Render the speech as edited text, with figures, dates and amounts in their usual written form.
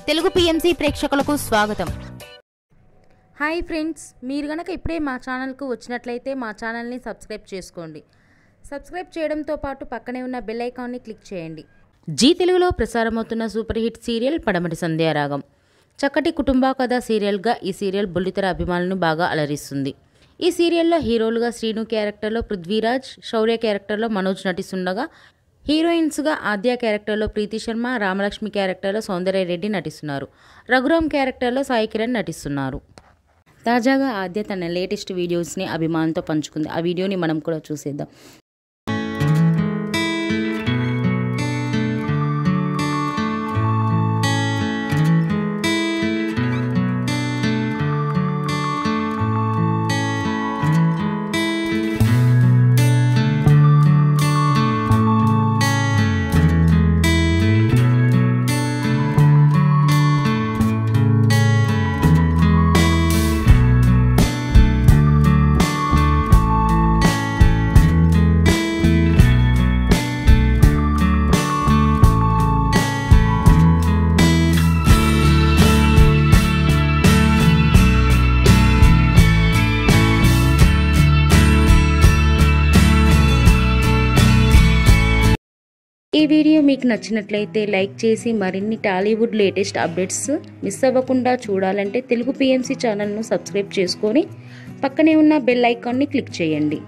Telugu PMC ప్రేక్షకులకు స్వాగతం. Hi friends, మీరు గనక ఇప్పుడే మా ఛానల్కు వచ్చినట్లయితే మా ఛానల్ని సబ్స్క్రైబ్ చేసుకోండి. సబ్స్క్రైబ్ చేయడంతో పాటు పక్కనే ఉన్న బెల్ ఐకాన్ని క్లిక్ చేయండి. జీ తెలుగులో ప్రసారమవుతున్న సూపర్ హిట్ సీరియల్ పడమటి సంధ్యారాగం. చక్కటి కుటుంబ కథ సీరియల్గా ఈ సీరియల్ బుల్లితెర అభిమానులను బాగా అలరిస్తుంది. ఈ సీరియల్లో హీరోలుగా శ్రీను క్యారెక్టర్లో పృథ్వీరాజ్, శౌర్య క్యారెక్టర్లో మనోజ్ నటిస్తుండగా హీరోయిన్స్గా ఆద్య క్యారెక్టర్లో ప్రీతి శర్మ, రామలక్ష్మి క్యారెక్టర్లో సౌందర్య రెడ్డి నటిస్తున్నారు. రఘురామ్ క్యారెక్టర్లో సాయి కిరణ్ నటిస్తున్నారు. తాజాగా ఆద్య తన లేటెస్ట్ వీడియోస్ని అభిమానులతో పంచుకుంది. ఆ వీడియోని మనం కూడా చూసేద్దాం. ఈ వీడియో మీకు నచ్చినట్లయితే లైక్ చేసి మరిన్ని టాలీవుడ్ లేటెస్ట్ అప్డేట్స్ మిస్ అవ్వకుండా చూడాలంటే తెలుగు పిఎంసి ఛానల్ను సబ్స్క్రైబ్ చేసుకొని పక్కనే ఉన్న బెల్ ఐకాన్ని క్లిక్ చేయండి.